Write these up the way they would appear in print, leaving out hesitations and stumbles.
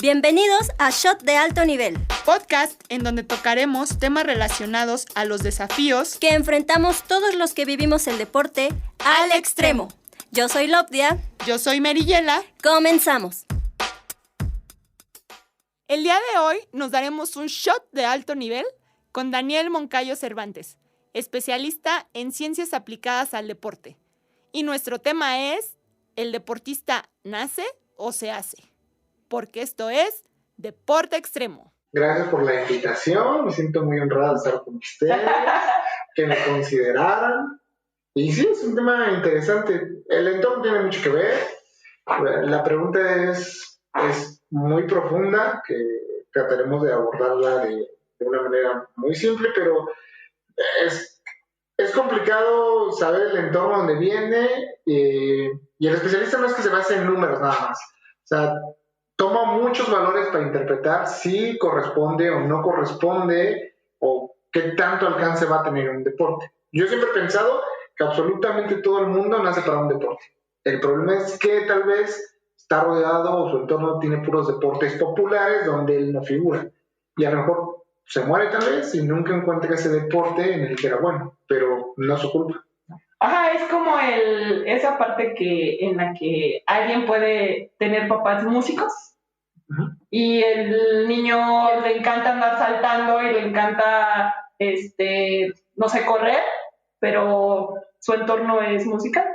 Bienvenidos a Shot de Alto Nivel, podcast en donde tocaremos temas relacionados a los desafíos que enfrentamos todos los que vivimos el deporte al extremo. Yo soy Lopdia. Yo soy Meriyela. Comenzamos. El día de hoy nos daremos un shot de alto nivel con Daniel Moncayo Cervantes, especialista en ciencias aplicadas al deporte. Y nuestro tema es: ¿el deportista nace o se hace? Porque esto es Deporte Extremo. Gracias por la invitación, me siento muy honrado de estar con ustedes, que me consideraran. Y sí, es un tema interesante. El entorno tiene mucho que ver. La pregunta es muy profunda, que trataremos de abordarla de una manera muy simple, pero es complicado saber el entorno donde viene, y el especialista no es que se base en números nada más. O sea, toma muchos valores para interpretar si corresponde o no corresponde o qué tanto alcance va a tener un deporte. Yo siempre he pensado que absolutamente todo el mundo nace para un deporte. El problema es que tal vez está rodeado o su entorno tiene puros deportes populares donde él no figura. Y a lo mejor se muere tal vez y nunca encuentra ese deporte en el que era bueno, pero no es su culpa. Ajá, es como esa parte en la que alguien puede tener papás músicos. Uh-huh. Y el niño le encanta andar saltando y le encanta, no sé, correr, pero su entorno es musical.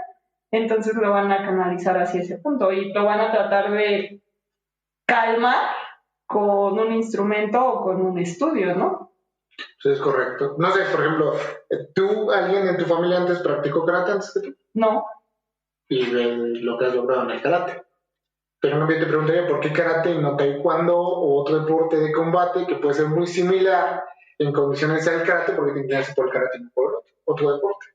Entonces lo van a canalizar hacia ese punto y lo van a tratar de calmar con un instrumento o con un estudio, ¿no? Sí, es correcto. No sé, por ejemplo, ¿alguien en tu familia antes practicó karate antes que tú? No. Y lo que has logrado en el karate. Pero no, te preguntaría por qué karate y no taekwondo o otro deporte de combate que puede ser muy similar en condiciones al karate, porque te inclinas por el karate y no por otro deporte.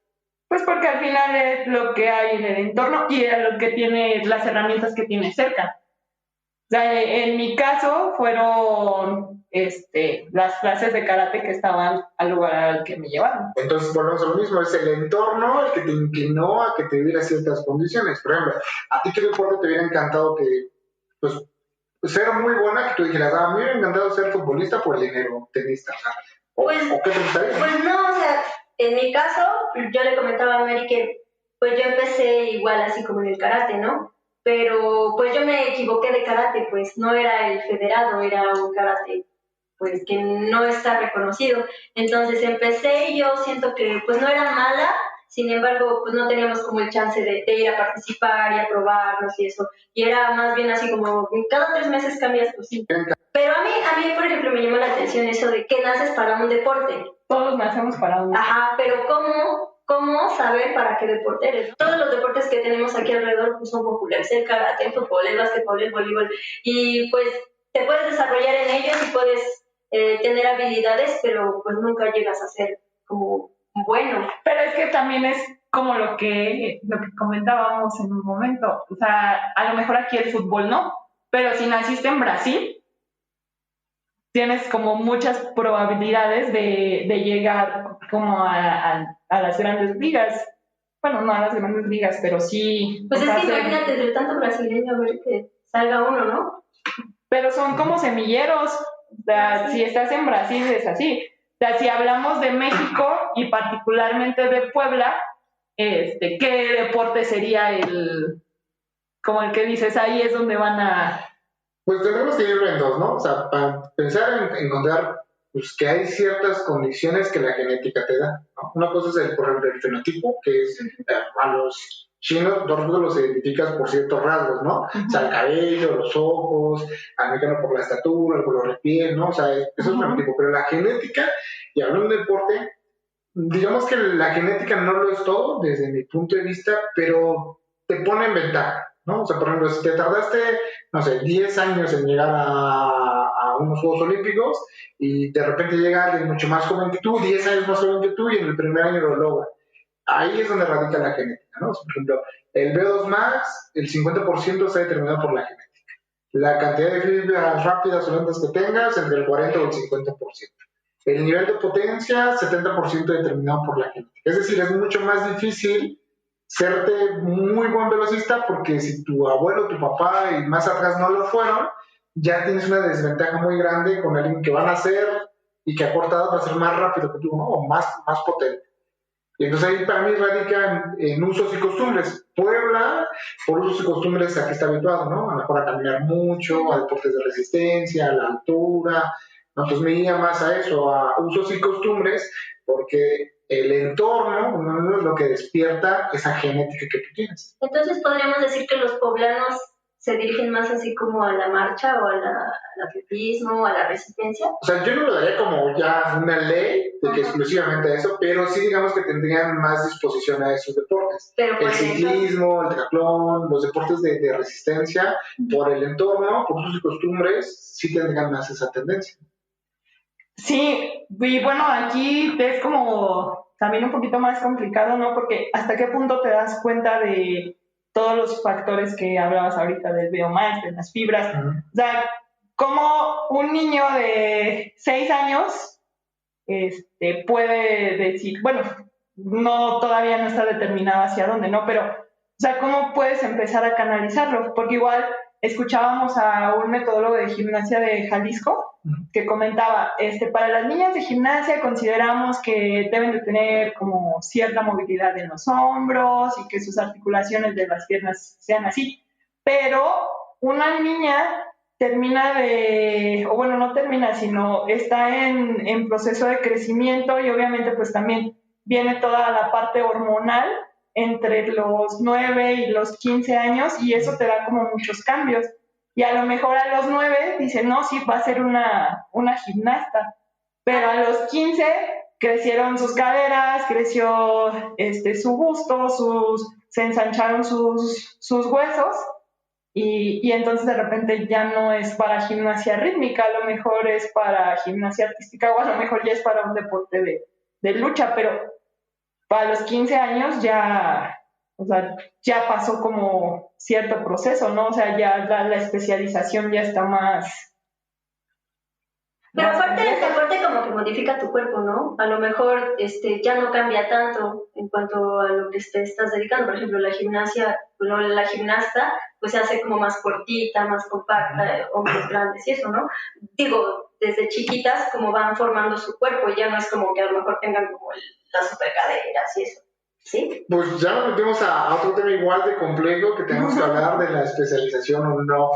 Pues porque al final es lo que hay en el entorno y es lo que tiene, las herramientas que tiene cerca. O sea, en mi caso fueron las clases de karate que estaban al lugar al que me llevaron. Entonces volvemos a lo mismo, es el entorno el que te inclinó a que te diera ciertas condiciones. Por ejemplo, ¿a ti qué deporte te hubiera encantado que, pues, ser muy buena, que tú dijeras, a mí me hubiera encantado ser futbolista por el dinero, tenista? ¿O qué te gustaría? Pues no, o sea, en mi caso, yo le comentaba a Mary que pues yo empecé igual así como en el karate, ¿no? Pero pues yo me equivoqué de karate, pues no era el federado, era un karate pues que no está reconocido. Entonces empecé y yo siento que pues no era mala, sin embargo pues no teníamos como el chance de ir a participar y a probarnos y eso. Y era más bien así como cada 3 meses cambias tu sitio. Pero a mí por ejemplo me llama la atención eso de que naces para un deporte. Todos nacemos para un deporte. Ajá, pero ¿Cómo saber para qué deporte eres? Todos los deportes que tenemos aquí alrededor pues, son populares, el karate, el fútbol, el básquetbol, el voleibol, y pues te puedes desarrollar en ellos y puedes tener habilidades, pero pues nunca llegas a ser como bueno. Pero es que también es como lo que comentábamos en un momento, o sea, a lo mejor aquí el fútbol no, pero si naciste en Brasil, tienes como muchas probabilidades de llegar como a las grandes ligas. Bueno, no a las grandes ligas, pero sí. Pues es que imagínate, entre tanto brasileño, a ver que salga uno, ¿no? Pero son como semilleros. O sea, si estás en Brasil es así. O sea, si hablamos de México y particularmente de Puebla, ¿qué deporte sería como el que dices, ahí es donde van a...? Pues tenemos que ir en dos, ¿no? O sea, para pensar en encontrar pues, que hay ciertas condiciones que la genética te da, ¿no? Una cosa es, por ejemplo, el fenotipo, que es a los chinos, todos los identificas por ciertos rasgos, ¿no? Uh-huh. O sea, el cabello, los ojos, al mexicano por la estatura, el color de piel, ¿no? O sea, eso es fenotipo. Pero la genética, y hablando de deporte, digamos que la genética no lo es todo, desde mi punto de vista, pero te pone en ventaja, ¿no? O sea, por ejemplo, si te tardaste, no sé, 10 años en llegar a unos Juegos Olímpicos y de repente llega alguien mucho más joven que tú, 10 años más joven que tú y en el primer año lo logra. Ahí es donde radica la genética, ¿no? O sea, por ejemplo, el VO2 Max, el 50% está determinado por la genética. La cantidad de fibras rápidas o lentas que tengas, entre el 40 o el 50%. El nivel de potencia, 70% determinado por la genética. Es decir, es mucho más difícil serte muy buen velocista porque si tu abuelo, tu papá y más atrás no lo fueron, ya tienes una desventaja muy grande con alguien que va a nacer y que a corta edad va a ser más rápido que tú, ¿no? O más potente. Y entonces ahí para mí radica en usos y costumbres. Puebla, por usos y costumbres, aquí está habituado, ¿no? A lo mejor a caminar mucho, a deportes de resistencia, a la altura, ¿no? Entonces me guía más a eso, a usos y costumbres, porque el entorno no es lo que despierta esa genética que tú tienes. Entonces podríamos decir que los poblanos se dirigen más así como a la marcha o al atletismo, a la resistencia. O sea, yo no lo daría como ya una ley de que exclusivamente eso, pero sí digamos que tendrían más disposición a esos deportes. Pero El ciclismo, el triatlón, los deportes de resistencia, por el entorno, por sus costumbres, sí tendrían más esa tendencia. Sí, y bueno, aquí es como también un poquito más complicado, ¿no? Porque hasta qué punto te das cuenta de todos los factores que hablabas ahorita del biomass, de las fibras. Uh-huh. O sea, como un niño de 6 años puede decir, bueno, todavía no está determinado hacia dónde, ¿no? Pero, o sea, ¿cómo puedes empezar a canalizarlo? Porque igual escuchábamos a un metodólogo de gimnasia de Jalisco que comentaba, para las niñas de gimnasia consideramos que deben de tener como cierta movilidad en los hombros y que sus articulaciones de las piernas sean así, pero una niña no termina, sino está en proceso de crecimiento y obviamente pues también viene toda la parte hormonal entre los 9 y los 15 años y eso te da como muchos cambios. Y a lo mejor a los 9 dicen, no, sí, va a ser una gimnasta. Pero a los 15 crecieron sus caderas, creció su busto, se ensancharon sus huesos y entonces de repente ya no es para gimnasia rítmica, a lo mejor es para gimnasia artística o a lo mejor ya es para un deporte de lucha, pero para los 15 años ya pasó como cierto proceso, ¿no? O sea, ya la especialización ya está más... Pero aparte del deporte como que modifica tu cuerpo, ¿no? A lo mejor ya no cambia tanto en cuanto a lo que te estás dedicando. Por ejemplo, la gimnasta pues se hace como más cortita, más compacta, hombros grandes y eso, ¿no? Digo, desde chiquitas como van formando su cuerpo y ya no es como que a lo mejor tengan como las supercaderas y eso. ¿Sí? Pues ya nos metimos a otro tema igual de complejo que tenemos que hablar de la especialización o no,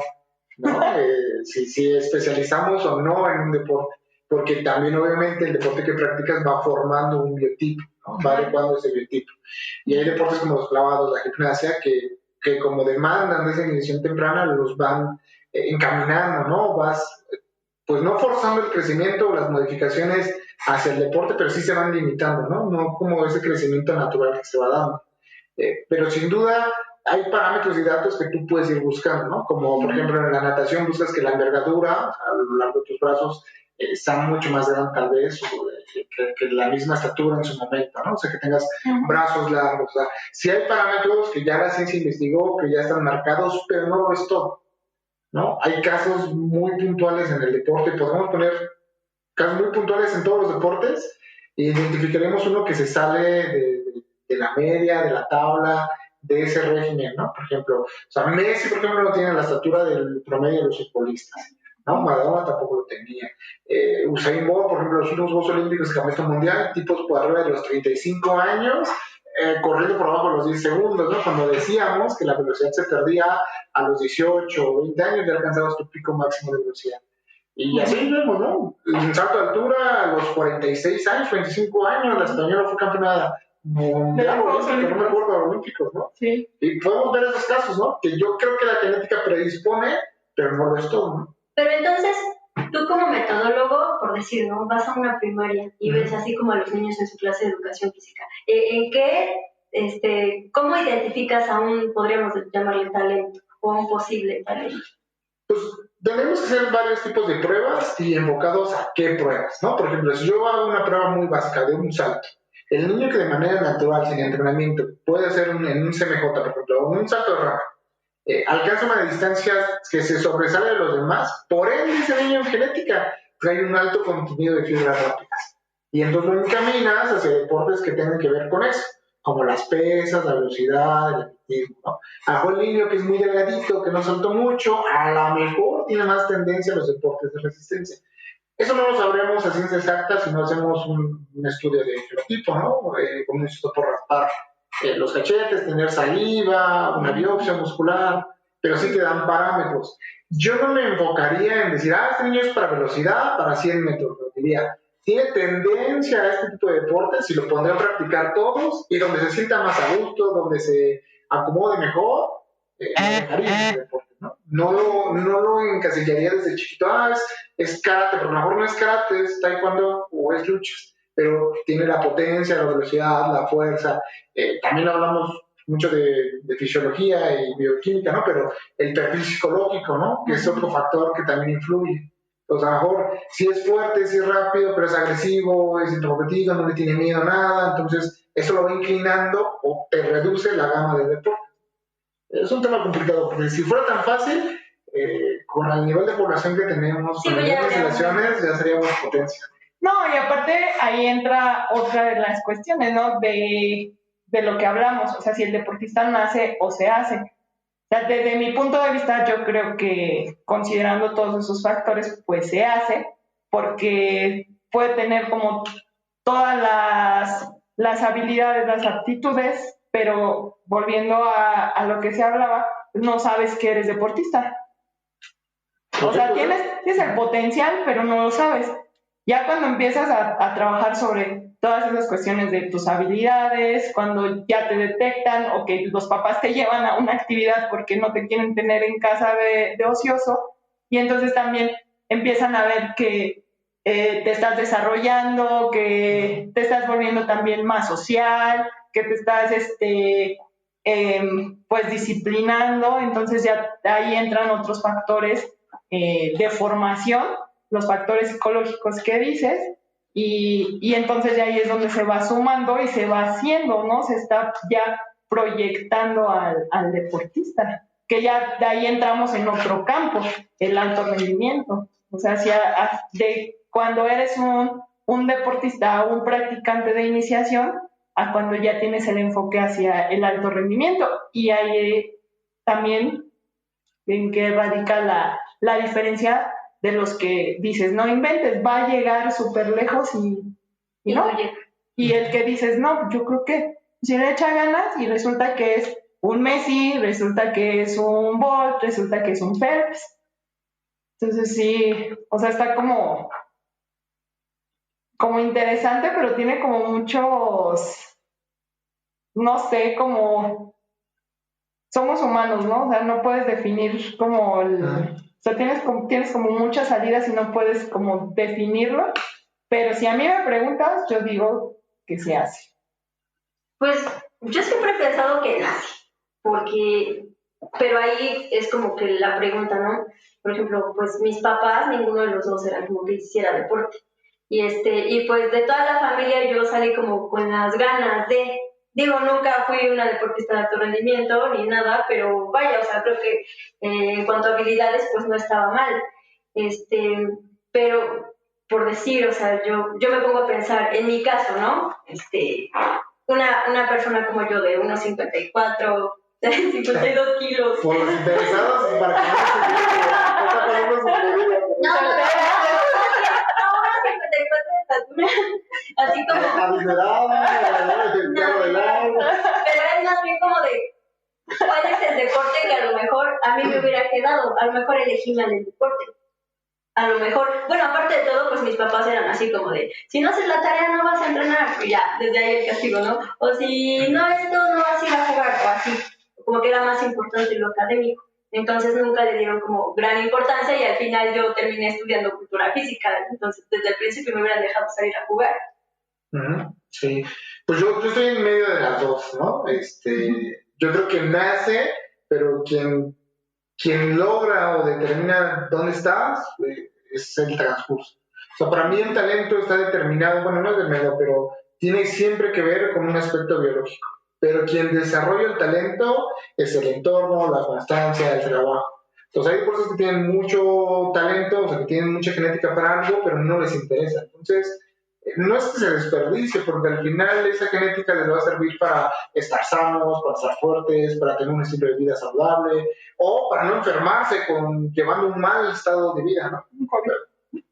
si especializamos o no en un deporte, porque también obviamente el deporte que practicas va formando un biotipo, ¿no? Va adecuando ese biotipo. Y hay deportes como los clavados, la gimnasia, que como demandan de esa iniciación temprana, los van encaminando, ¿no? Vas, pues no forzando el crecimiento o las modificaciones hacia el deporte, pero sí se van limitando, ¿no? No como ese crecimiento natural que se va dando. Pero sin duda hay parámetros y datos que tú puedes ir buscando, ¿no? Como por ejemplo en la natación buscas que la envergadura a lo largo de tus brazos sea mucho más grande tal vez, o que la misma estatura en su momento, ¿no? O sea, que tengas brazos largos. O sea, sí hay parámetros que ya la ciencia investigó, que ya están marcados, pero no lo es todo, ¿no? Hay casos muy puntuales en el deporte, podemos poner casos muy puntuales en todos los deportes e identificaremos uno que se sale de la media, de la tabla, de ese régimen, ¿no? Por ejemplo, o sea, Messi, por ejemplo, no tiene la estatura del promedio de los futbolistas, ¿no? Maradona tampoco lo tenía. Usain Bolt, por ejemplo, los últimos Juegos Olímpicos de Campeonato Mundial, tipos por arriba de los 35 años, corriendo por abajo de los 10 segundos, ¿no? Cuando decíamos que la velocidad se perdía a los 18 o 20 años, ya alcanzabas tu pico máximo de velocidad. Y así vemos, ¿no? En salto de altura, a los 46 años, 45 años, la española fue campeona mundial, no me acuerdo, olímpicos, ¿no? Sí. Y podemos ver esos casos, ¿no? Que yo creo que la genética predispone, pero no lo es todo, ¿no? Pero entonces, tú como metodólogo, por decir, ¿no? Vas a una primaria y ves así como a los niños en su clase de educación física. ¿En qué, cómo identificas a un, podríamos llamarle talento, o a un posible talento? Pues tenemos que hacer varios tipos de pruebas y enfocados a qué pruebas, ¿no? Por ejemplo, si yo hago una prueba muy básica de un salto, el niño que de manera natural, sin entrenamiento, puede hacer en un CMJ, por ejemplo, o un salto de rama, alcanza una distancia que se sobresale de los demás, por ende ese niño en genética trae un alto contenido de fibras rápidas. Y entonces lo encaminas hacia deportes que tengan que ver con eso. como las pesas, la velocidad, el atletismo, ¿no? A lo mejor el niño que es muy delgadito, que no saltó mucho, a lo mejor tiene más tendencia a los deportes de resistencia. Eso no lo sabremos a ciencia exacta si no hacemos un estudio de fenotipo, ¿no? Como un instituto por raspar los cachetes, tener saliva, una biopsia muscular, pero sí te dan parámetros. Yo no me enfocaría en decir, este niño es para velocidad, para 100 metros, lo diría. Tiene tendencia a este tipo de deportes y lo pondré a practicar todos y donde se sienta más a gusto, donde se acomode mejor, lo dejaría en ese deporte, ¿no? No lo encasillaría desde chiquito, es karate, pero a lo mejor no es karate, es taekwondo o es lucha, pero tiene la potencia, la velocidad, la fuerza. También hablamos mucho de fisiología y bioquímica, ¿no? Pero el perfil psicológico, ¿no? Que es otro factor que también influye. Entonces, a lo mejor sí es fuerte, sí es rápido, pero es agresivo, es introvertido, no le tiene miedo a nada, entonces eso lo va inclinando o te reduce la gama de deporte. Es un tema complicado, porque si fuera tan fácil, con el nivel de población que tenemos, con las legislaciones, ya seríamos potencia. No, y aparte ahí entra otra de las cuestiones, ¿no? De lo que hablamos, o sea, si el deportista nace o se hace. O sea, desde mi punto de vista, yo creo que considerando todos esos factores, pues se hace, porque puede tener como todas las habilidades, las aptitudes, pero volviendo a lo que se hablaba, no sabes que eres deportista. O sea, tienes el potencial, pero no lo sabes. Ya cuando empiezas a trabajar sobre todas esas cuestiones de tus habilidades, cuando ya te detectan o que los papás te llevan a una actividad porque no te quieren tener en casa de ocioso, y entonces también empiezan a ver que te estás desarrollando, que te estás volviendo también más social, que te estás pues disciplinando, entonces ya ahí entran otros factores de formación, los factores psicológicos que dices, y entonces ya ahí es donde se va sumando y se va haciendo, ¿no? Se está ya proyectando al deportista, que ya de ahí entramos en otro campo, el alto rendimiento. O sea, de cuando eres un deportista o un practicante de iniciación a cuando ya tienes el enfoque hacia el alto rendimiento. Y ahí también en que radica la diferencia de los que dices, no inventes, va a llegar súper lejos y no. Y el que dices, no, yo creo que si le echa ganas y resulta que es un Messi, resulta que es un Bolt, resulta que es un Phelps. Entonces sí, o sea, está como interesante, pero tiene como muchos, no sé, como somos humanos, ¿no? O sea, no puedes definir como o sea, tienes como muchas salidas y no puedes como definirlo, pero si a mí me preguntas, yo digo que se hace. Pues yo siempre he pensado que nace, pero ahí es como que la pregunta, ¿no? Por ejemplo, pues mis papás, ninguno de los dos era como que hiciera deporte. Y pues de toda la familia yo salí como con las ganas nunca fui una deportista de alto rendimiento ni nada, pero vaya, o sea, creo que en cuanto a habilidades, pues no estaba mal. Pero por decir, o sea, yo me pongo a pensar, en mi caso, ¿no? Una persona como yo de unos 54, 52 kilos. Por los interesados, para que no se No, 54 de estatura, así como... Pero es más bien como de, ¿cuál es el deporte que a lo mejor a mí me hubiera quedado? A lo mejor elegí mal el deporte. A lo mejor, bueno, aparte de todo, pues mis papás eran así como de, si no haces la tarea no vas a entrenar, y ya, desde ahí el castigo, ¿no? O si no esto, no vas a ir a jugar, o así, como que era más importante lo académico. Entonces nunca le dieron como gran importancia y al final yo terminé estudiando cultura física, entonces desde el principio me hubieran dejado salir a jugar. Sí, pues yo estoy en medio de las dos, ¿no? Yo creo que nace, pero quien logra o determina dónde estás es el transcurso. O sea, para mí el talento está determinado, bueno, no es de medio, pero tiene siempre que ver con un aspecto biológico. Pero quien desarrolla el talento es el entorno, la constancia, el trabajo. Entonces hay personas que tienen mucho talento, o sea, que tienen mucha genética para algo, pero no les interesa. Entonces, no es que se desperdicie, porque al final esa genética les va a servir para estar sanos, para estar fuertes, para tener un estilo de vida saludable, o para no enfermarse llevando un mal estado de vida, ¿no?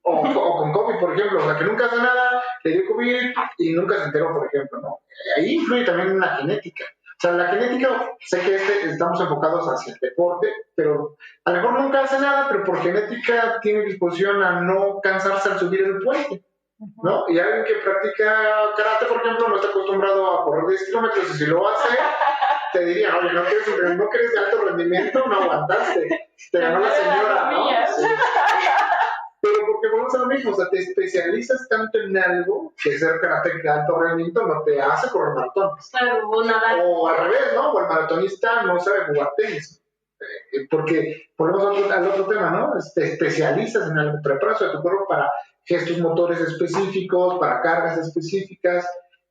O con COVID, por ejemplo, o sea, que nunca hace nada, le dio COVID y nunca se enteró, por ejemplo, ¿no? Ahí influye también la genética. O sea, la genética, sé que estamos enfocados hacia el deporte, pero a lo mejor nunca hace nada, pero por genética tiene disposición a no cansarse al subir el puente, ¿no? Y alguien que practica karate, por ejemplo, no está acostumbrado a correr 10 kilómetros, y si lo hace, te dirían, oye, no que eres de alto rendimiento, no aguantaste, te ganó la señora, ¿no? Sí. Pero porque vamos a lo mismo, o sea, te especializas tanto en algo que ser karate de alto rendimiento no te hace correr maratones. Claro, o nadar. O al revés, ¿no? O el maratonista no sabe jugar tenis. Porque volvemos al otro tema, ¿no? Te especializas en algo, preparas tu cuerpo para gestos motores específicos, para cargas específicas,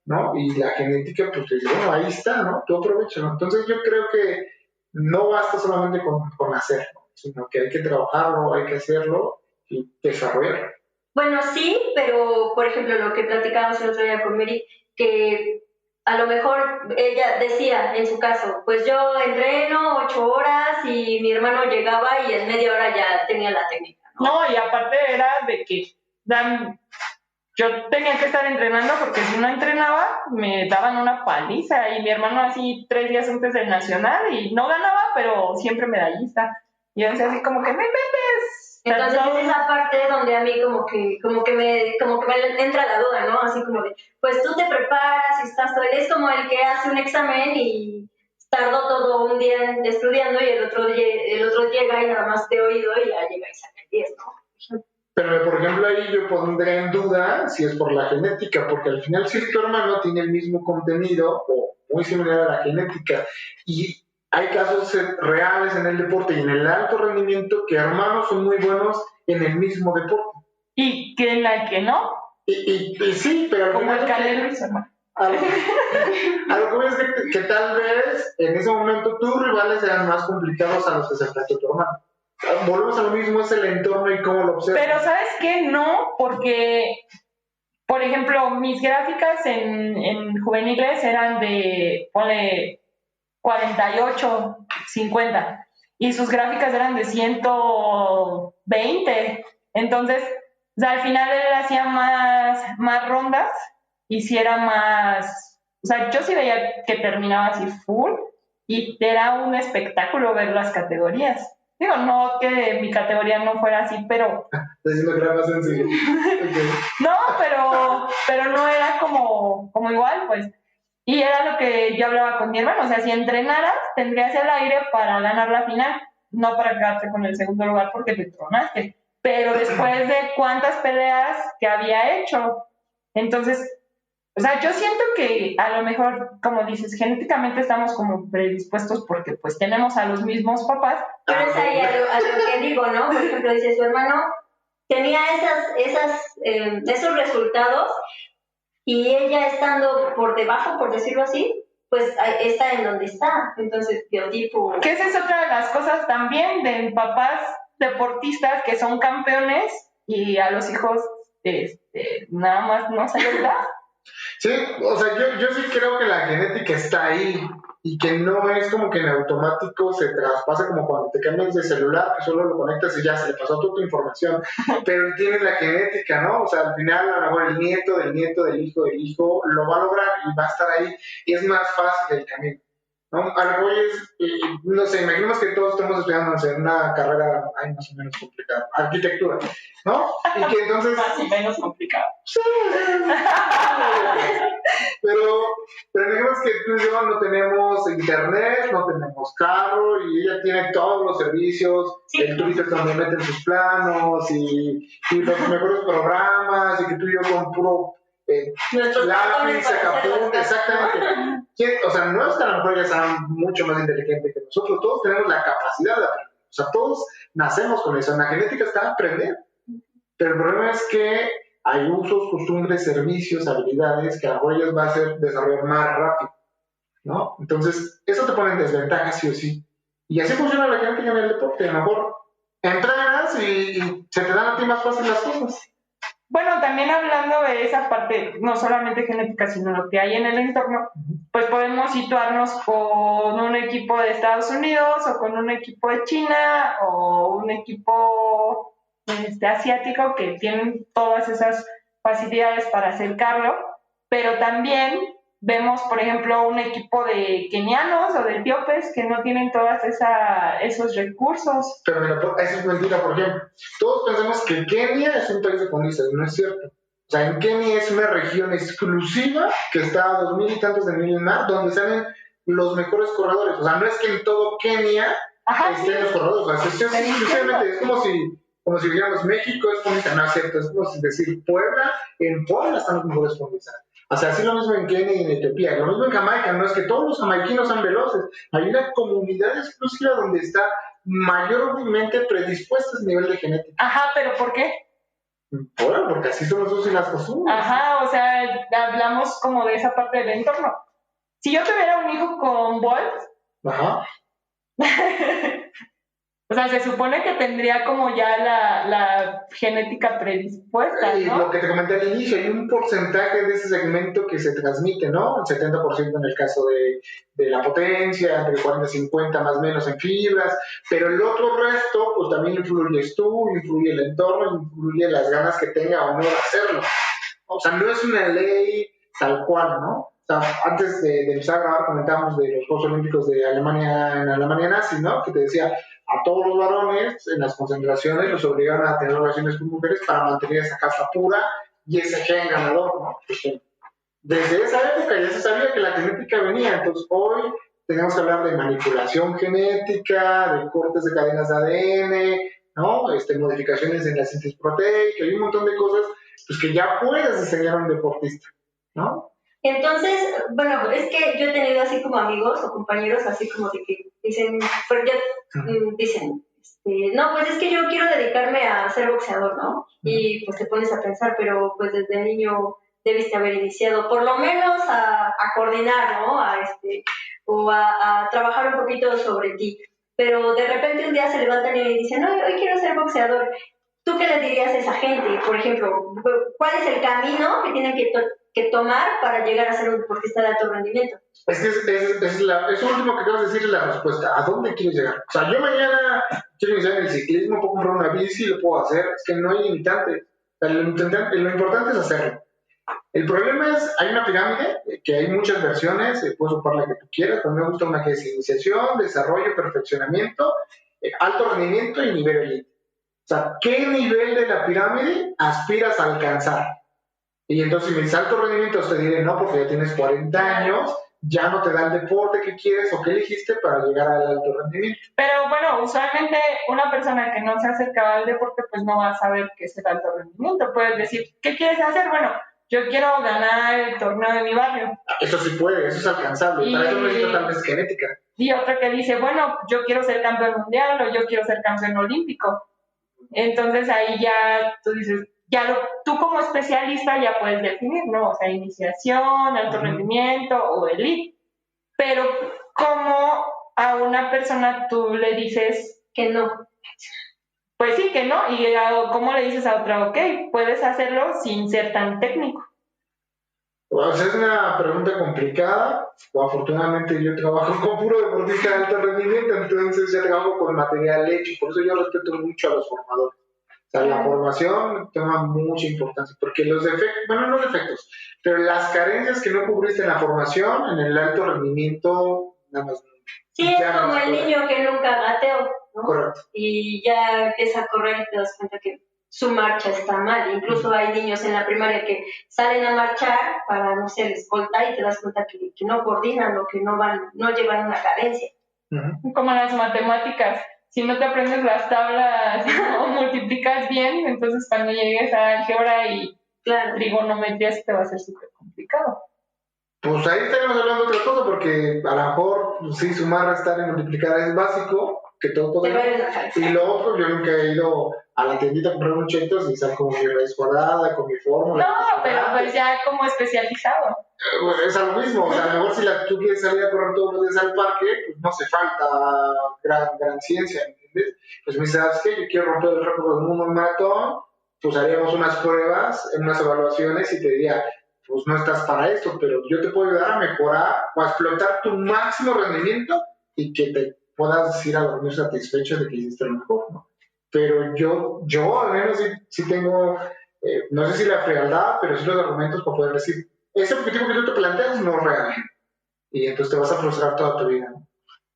¿no? Y la genética, pues, bueno, ahí está, ¿no? Tú aprovecha, ¿no? Entonces yo creo que no basta solamente con hacerlo, sino que hay que trabajarlo, hay que hacerlo y desarrollarlo. Bueno, sí, pero por ejemplo lo que platicábamos el otro día con Mary, que a lo mejor ella decía en su caso, pues yo entreno 8 horas y mi hermano llegaba y en media hora ya tenía la técnica, ¿no? No, y aparte era de que yo tenía que estar entrenando porque si no entrenaba me daban una paliza y mi hermano así 3 días antes del nacional y no ganaba, pero siempre medallista. Y yo decía así como que me metes. Entonces es esa parte donde a mí como que me entra la duda, ¿no? Así como de, pues tú te preparas y estás todo, es como el que hace un examen y tardó todo un día estudiando y el otro llega y nada más de oído y ya llega y saca el 10, ¿no? Pero, por ejemplo, ahí yo pondré en duda si es por la genética, porque al final si tu hermano tiene el mismo contenido o muy similar a la genética y hay casos reales en el deporte y en el alto rendimiento que hermanos son muy buenos en el mismo deporte. Y que en la que no. Y sí, pero al como final... el Canelo y su hermano. A lo que voy es que tal vez en ese momento tus rivales eran más complicados a los que se enfrentó tu hermano. Volvemos a lo mismo, es el entorno y cómo lo observas. Pero ¿sabes qué? No, porque, por ejemplo, mis gráficas en juveniles eran de, ponle, 48, 50, y sus gráficas eran de 120. Entonces, o sea, al final él hacía más rondas y si era más, o sea, yo sí veía que terminaba así full y era un espectáculo ver las categorías. Digo, no que mi categoría no fuera así, pero... Está diciendo que era más sencillo. Okay. No, pero no era como igual, pues. Y era lo que yo hablaba con mi hermano, o sea, si entrenaras, tendrías el aire para ganar la final, no para quedarte con el segundo lugar porque te tronaste, pero después de cuántas peleas que había hecho. Entonces, o sea, yo siento que a lo mejor, como dices, genéticamente estamos como predispuestos porque pues tenemos a los mismos papás. Pero es ahí a lo que digo, ¿no? Por ejemplo, dice su hermano tenía esos resultados y ella estando por debajo, por decirlo así, pues está en donde está. Entonces, biotipo... Que esa es otra de las cosas también de papás deportistas que son campeones y a los hijos nada más no se les da. Sí, o sea, yo sí creo que la genética está ahí y que no es como que en automático se traspasa como cuando te cambias de celular, que solo lo conectas y ya se le pasó toda tu información, pero tiene la genética, ¿no? O sea, al final a lo mejor el nieto del nieto del hijo lo va a lograr y va a estar ahí y es más fácil el camino, ¿no? Algo es, no sé, imaginemos que todos estamos estudiando, no sé, una carrera más o menos complicada, arquitectura, ¿no? Y que entonces... Más o menos complicado. Pero imaginemos que tú y yo no tenemos internet, no tenemos carro y ella tiene todos los servicios, sí, el Twitter donde meten sus planos y los mejores programas y que tú y yo con puro lápiz, sacapuntas, exactamente. O sea, no es que a lo mejor ella sea mucho más inteligente que nosotros, todos tenemos la capacidad de aprender. O sea, todos nacemos con eso, en la genética está aprender. Pero el problema es que hay usos, costumbres, servicios, habilidades que a ellos va a hacer desarrollar más rápido, ¿no? Entonces, eso te pone en desventaja sí o sí. Y así funciona la genética en el deporte. A lo mejor entrenas y se te dan a ti más fácil las cosas. Bueno, también hablando de esa parte, no solamente genética, sino lo que hay en el entorno, pues podemos situarnos con un equipo de Estados Unidos o con un equipo de China o un equipo asiático que tienen todas esas facilidades para acercarlo, pero también vemos, por ejemplo, un equipo de kenianos o de etíopes que no tienen todas esos recursos. Pero mira, eso es mentira, por ejemplo. Todos pensamos que Kenia es un país de comunistas, no es cierto. O sea, en Kenia es una región exclusiva que está a 2000 y tantos de mil en mar, donde salen los mejores corredores. O sea, no es que en todo Kenia estén los corredores. O sea, exclusivamente es como si dijéramos México es comunista. No es cierto, es como si decir Puebla, en Puebla están los mejores comunistas. O sea, así lo mismo en Kenia y en Etiopía, lo mismo en Jamaica, no es que todos los jamaiquinos sean veloces, hay una comunidad exclusiva donde está mayormente predispuesta a nivel de genética. Ajá, ¿pero por qué? Bueno, porque así son los usos y las costumbres. Ajá, o sea, hablamos como de esa parte del entorno. Si yo tuviera un hijo con Bolt, Ajá. o sea, se supone que tendría como ya la genética predispuesta, Y ¿no? lo que te comenté al inicio, hay un porcentaje de ese segmento que se transmite, ¿no? El 70% en el caso de la potencia, entre 40 y 50 más o menos en fibras, pero el otro resto, pues también influyes tú, influye el entorno, influye las ganas que tenga o no de hacerlo. O sea, no es una ley tal cual, ¿no? O sea, antes de empezar a grabar comentábamos de los Juegos Olímpicos de Alemania, en Alemania nazi, ¿no? Que te decía, a todos los varones en las concentraciones los obligaban a tener relaciones con mujeres para mantener esa casta pura y ese gen ganador, ¿no? Porque desde esa época ya se sabía que la genética venía, entonces hoy tenemos que hablar de manipulación genética, de cortes de cadenas de ADN, ¿no? Modificaciones en la síntesis proteica, hay un montón de cosas pues, que ya puedes enseñar a un deportista, ¿no? Entonces, bueno, es que yo he tenido así como amigos o compañeros así como de que dicen, pero ya dicen, no, pues es que yo quiero dedicarme a ser boxeador, ¿no? Y pues te pones a pensar, pero pues desde niño debiste haber iniciado por lo menos a coordinar, ¿no? O a trabajar un poquito sobre ti. Pero de repente un día se levantan y dicen, no, hoy quiero ser boxeador. ¿Tú qué les dirías a esa gente? Por ejemplo, ¿cuál es el camino que tienen que tomar para llegar a ser un deportista de alto rendimiento? Es que eso último que acabas de decir es la respuesta. ¿A dónde quieres llegar? O sea, yo mañana quiero iniciar en el ciclismo, puedo comprar una bici, lo puedo hacer. Es que no hay limitante. O sea, lo importante es hacerlo. El problema es, hay una pirámide, que hay muchas versiones, puedes ocupar la que tú quieras, pero me gusta una que es iniciación, desarrollo, perfeccionamiento, alto rendimiento y nivel elite. O sea, ¿qué nivel de la pirámide aspiras a alcanzar? Y entonces si me dices alto rendimiento, te diré no, porque ya tienes 40 años, ya no te da el deporte que quieres o que elegiste para llegar al alto rendimiento. Pero bueno, usualmente una persona que no se ha acercado al deporte pues no va a saber qué es el alto rendimiento. Puedes decir, ¿qué quieres hacer? Bueno, yo quiero ganar el torneo de mi barrio. Eso sí puede, eso es alcanzable, para eso necesito tal vez genética. Y otro que dice, bueno, yo quiero ser campeón mundial o yo quiero ser campeón olímpico. Entonces ahí ya tú dices, tú como especialista ya puedes definir, ¿no? O sea, iniciación, alto rendimiento o elite. Pero ¿cómo a una persona tú le dices que no? Pues sí, que no. ¿Y cómo le dices a otra, ok, puedes hacerlo sin ser tan técnico? Pues es una pregunta complicada. Afortunadamente yo trabajo con puro deportista de alto rendimiento, entonces ya trabajo con material hecho. Por eso yo respeto mucho a los formadores. O sea, la formación toma mucha importancia, porque los defectos, bueno, no defectos, pero las carencias que no cubriste en la formación, en el alto rendimiento, nada más. Sí, es como el niño que nunca gateó, ¿no? Correcto. Y ya empieza a correr y te das cuenta que su marcha está mal. Incluso hay niños en la primaria que salen a marchar para, no sé, el escolta y te das cuenta que no coordinan o que no llevan una cadencia. Como las matemáticas. Si no te aprendes las tablas y no multiplicas bien, entonces cuando llegues a álgebra y trigonometría te va a ser súper complicado. Pues ahí estaremos hablando de otra cosa, porque a lo mejor sí, sumar, restar y multiplicar es básico, que todo y lo otro, yo nunca he ido a la tiendita a comprar un chetos y saco con mi raíz cuadrada, con mi fórmula. No, pero pues ya como especializado. Es algo mismo, o sea, a lo mejor si tú quieres salir a correr todos los días al parque, pues no hace falta gran ciencia, ¿entiendes? Pues me dices, ¿sabes qué? Yo quiero romper el récord del mundo en maratón, pues haríamos unas pruebas, unas evaluaciones y te diría, pues no estás para esto, pero yo te puedo ayudar a mejorar o a explotar tu máximo rendimiento y que te puedas ir a dormir satisfecho de que hiciste lo mejor, ¿no? Pero yo al menos sí tengo, no sé si la frialdad, pero sí los argumentos para poder decir, ese objetivo que tú te planteas no es real. Y entonces te vas a frustrar toda tu vida, ¿no?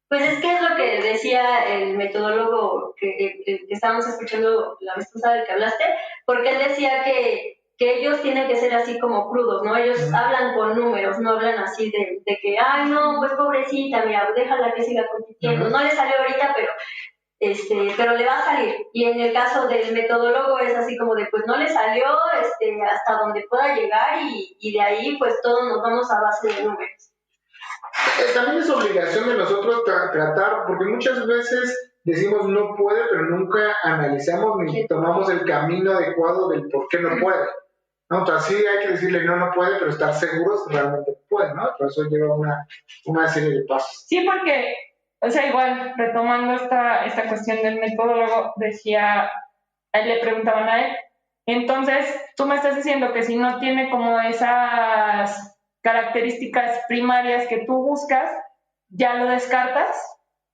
Pues es que es lo que decía el metodólogo que estábamos escuchando la vez pasada del que hablaste, porque él decía que ellos tienen que ser así como crudos, ¿no? Ellos hablan con números, no hablan así de que, ay, no, pues pobrecita, mira, déjala que siga compitiendo. No le salió ahorita, pero le va a salir. Y en el caso del metodólogo es así como de, pues no le salió hasta donde pueda llegar y de ahí pues todos nos vamos a base de números. También es obligación de nosotros tratar, porque muchas veces decimos no puede, pero nunca analizamos ni tomamos el camino adecuado del por qué no puede, ¿no? Entonces sí hay que decirle no puede, pero estar seguros que realmente puede, ¿no? Por eso lleva una serie de pasos. Sí, porque, o sea, igual, retomando esta cuestión del metodólogo, decía, le preguntaban a él, entonces, tú me estás diciendo que si no tiene como esas características primarias que tú buscas, ya lo descartas,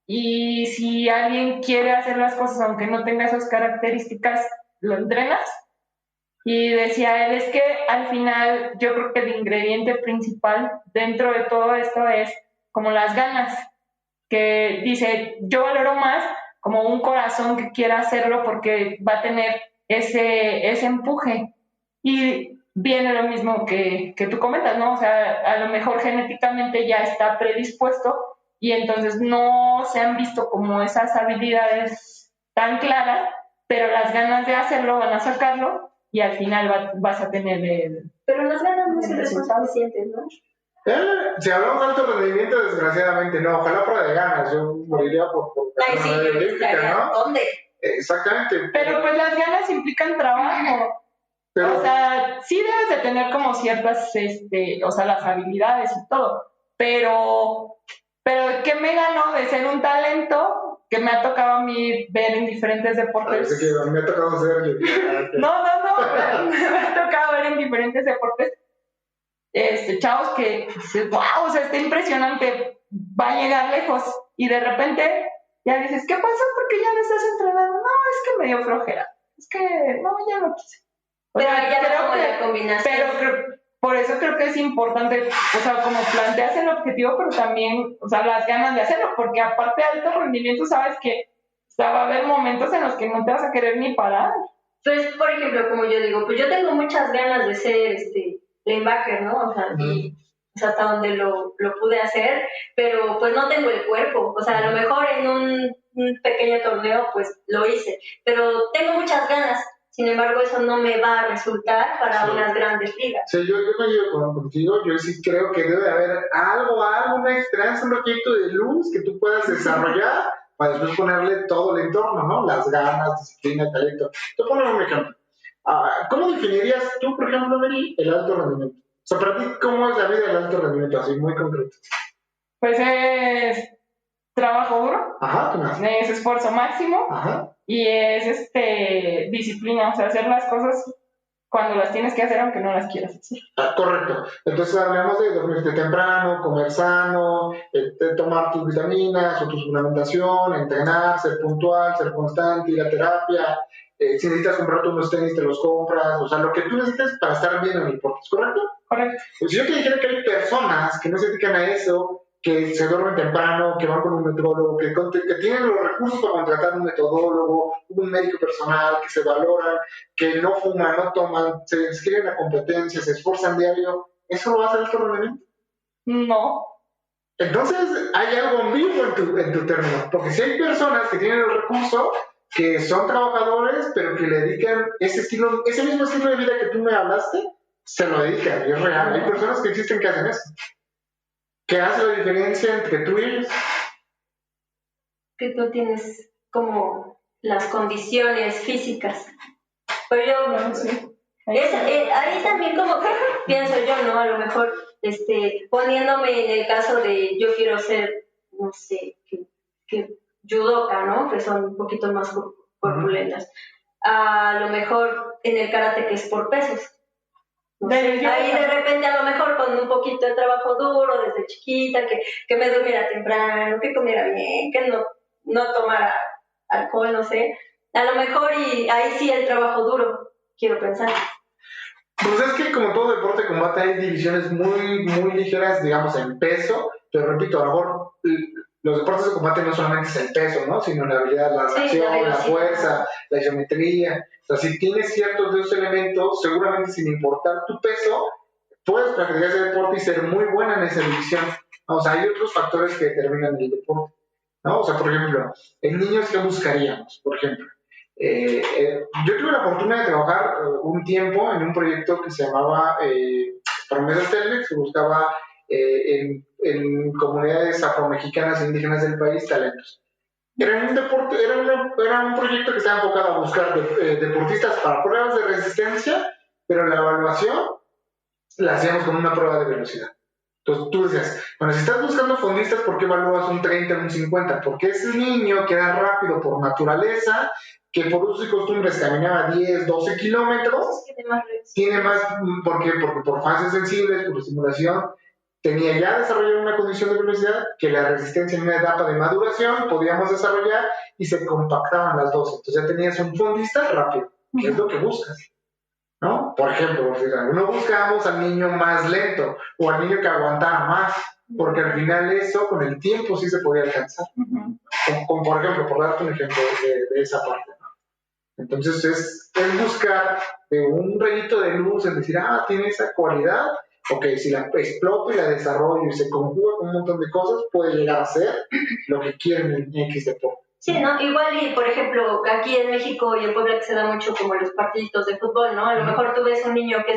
y si alguien quiere hacer las cosas aunque no tenga esas características, lo entrenas. Y decía él, es que al final yo creo que el ingrediente principal dentro de todo esto es como las ganas, que dice, yo valoro más como un corazón que quiera hacerlo porque va a tener ese empuje. Y viene lo mismo que tú comentas, ¿no? O sea, a lo mejor genéticamente ya está predispuesto y entonces no se han visto como esas habilidades tan claras, pero las ganas de hacerlo van a sacarlo y al final vas a tener pero las ganas no siempre son suficientes, ¿no? Si hablamos de alto rendimiento, desgraciadamente no, ojalá fuera de ganas, yo moriría por sí, olímpica, ¿no? ¿Dónde? Exactamente. Pero pues las ganas implican trabajo. Pero, o sea, sí debes de tener como ciertas, o sea, las habilidades y todo, pero ¿qué me ganó de ser un talento que me ha tocado a mí ver en diferentes deportes? Parece que me ha tocado ser... No, me ha tocado ver en diferentes deportes chavos que dices, wow, o sea, está impresionante, va a llegar lejos, y de repente ya dices, ¿qué pasó? ¿Por qué ya no estás entrenando? No, es que me dio flojera, es que no, ya no quise. Pero por eso creo que es importante, o sea, como planteas el objetivo, pero también, o sea, las ganas de hacerlo, porque aparte de alto rendimiento, sabes que va a haber momentos en los que no te vas a querer ni parar. Pues, por ejemplo, como yo digo, pues yo tengo muchas ganas de ser lanebacker, ¿no? O sea, y hasta donde lo pude hacer, pero pues no tengo el cuerpo. O sea, a lo mejor en un pequeño torneo, pues lo hice, pero tengo muchas ganas. Sin embargo, eso no me va a resultar para unas grandes ligas. Sí, yo me llevo contigo, yo sí creo que debe haber una esperanza, un proyecto de luz que tú puedas desarrollar para después ponerle todo el entorno, ¿no? Las ganas, disciplina, talento. Te voy a poner un ejemplo. ¿Cómo definirías tú, por ejemplo, Mary, el alto rendimiento? O sea, para ti, ¿cómo es la vida del alto rendimiento? Así, muy concreto. Pues es trabajo duro. Ajá, ¿qué más? Es esfuerzo máximo. Ajá. Y es disciplina, o sea, hacer las cosas cuando las tienes que hacer aunque no las quieras hacer. Correcto. Entonces hablamos de dormirte temprano, comer sano, tomar tus vitaminas o tu suplementación, entrenar, ser puntual, ser constante, ir a terapia. Si necesitas comprarte unos tenis, te los compras. O sea, lo que tú necesitas para estar bien en el deporte, ¿correcto? Correcto. Pues si yo te dijera que hay personas que no se dedican a eso, que se duermen temprano, que van con un metodólogo, que tienen los recursos para contratar un metodólogo, un médico personal, que se valoran, que no fuman, no toman, se inscriben a competencias, se esfuerzan diario, ¿eso lo hace el alto rendimiento? No. Entonces hay algo ambiguo en tu término, porque si hay personas que tienen el recurso, que son trabajadores, pero que le dedican ese mismo estilo de vida que tú me hablaste, se lo dedican, y es real. Hay personas que existen que hacen eso. ¿Qué hace la diferencia entre tú y ellos? Que tú tienes como las condiciones físicas. Pero yo, sí. ahí también como que pienso yo, ¿no? A lo mejor poniéndome en el caso de yo quiero ser, no sé, que judoka, ¿no? Que son un poquito más corpulentas. A lo mejor en el karate que es por pesos. No sé, Yo- ahí de repente a lo mejor con un poquito de trabajo duro desde chiquita, que me durmiera temprano, que comiera bien, que no tomara alcohol, no sé. A lo mejor y ahí sí el trabajo duro, quiero pensar. Pues es que como todo deporte de combate hay divisiones muy, muy ligeras, digamos, en peso, pero repito, a lo mejor los deportes de combate no solamente es el peso, ¿no? Sino la habilidad, la Sí, reacción, la la velocidad. fuerza, la geometría. O sea, si tienes ciertos de esos elementos, seguramente sin importar tu peso, puedes practicar ese deporte y ser muy buena en esa división. O sea, hay otros factores que determinan el deporte, ¿no? O sea, por ejemplo, en niños, ¿qué buscaríamos? Por ejemplo, yo tuve la fortuna de trabajar un tiempo en un proyecto que se llamaba Promesas Telmex, que buscaba en comunidades afromexicanas e indígenas del país talentos. Era un deporte, era un proyecto que estaba enfocado a buscar deportistas para pruebas de resistencia, pero la evaluación la hacíamos con una prueba de velocidad. Entonces tú decías, bueno, si estás buscando fondistas, ¿por qué evalúas un 30 o un 50? Porque ese niño que era rápido por naturaleza, que por usos y costumbres caminaba 10, 12 kilómetros, tiene más, ¿por qué? Porque por fases sensibles, por estimulación, tenía ya desarrollado una condición de velocidad que la resistencia en una etapa de maduración podíamos desarrollar y se compactaban las dos. Entonces ya tenías un fondista rápido, que es lo que buscas, ¿no? Por ejemplo, no buscábamos al niño más lento o al niño que aguantara más, porque al final eso con el tiempo sí se podía alcanzar. Como por ejemplo, por darte un ejemplo de esa parte, ¿no? Entonces es buscar de un rayito de luz, en decir, tiene esa cualidad, ok, si la exploto y la desarrollo y se conjuga con un montón de cosas, puede llegar a ser lo que quieren en X deporte. Sí, ¿no? Igual y, por ejemplo, aquí en México y en Puebla que se da mucho como los partiditos de fútbol, ¿no? A lo mejor tú ves un niño que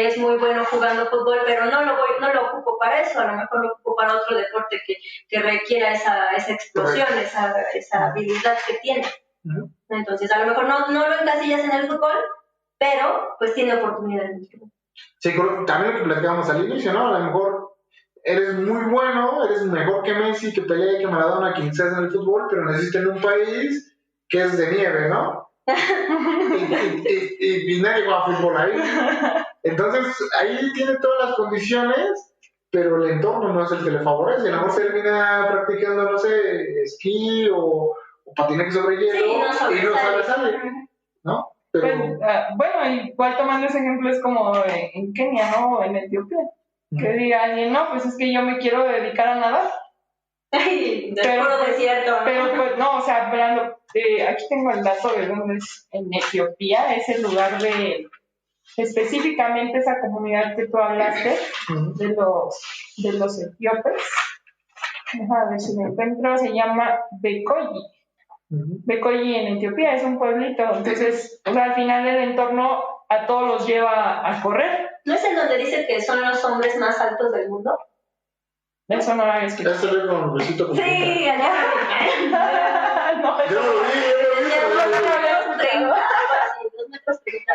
es muy bueno jugando fútbol, pero no lo ocupo para eso, a lo mejor lo ocupo para otro deporte que requiera esa explosión, esa habilidad que tiene. Uh-huh. Entonces, a lo mejor no lo encasillas en el fútbol, pero pues tiene oportunidades. Sí, también lo que platicábamos al inicio, ¿no? A lo mejor eres muy bueno, eres mejor que Messi, que Pelé, que Maradona, quien seas en el fútbol, pero naciste en un país que es de nieve, ¿no? y nadie juega fútbol ahí. Entonces, ahí tiene todas las condiciones, pero el entorno no es el que le favorece. A lo mejor termina practicando, no sé, esquí o patinaje sobre hielo y no sobresale, ¿no? Pero... Pues, bueno, igual tomando ese ejemplo es como en Kenia, ¿no? En Etiopía. Que diga alguien, no, pues es que yo me quiero dedicar a nadar. Ay, puro desierto, ¿no? Pero pues no, o sea, esperando, aquí tengo el dato de dónde es en Etiopía, es el lugar de específicamente esa comunidad que tú hablaste, de los etíopes. A ver si me encuentro, se llama Bekoyi. Bekoyi en Etiopía es un pueblito, entonces, o sea, al final el entorno a todos los lleva a correr. ¿No es en donde dice que son los hombres más altos del mundo? Eso no lo había escuchado. Eso es con Luisito Comunica. Sí, allá. No, eso Yo lo vi. 2 metros 30.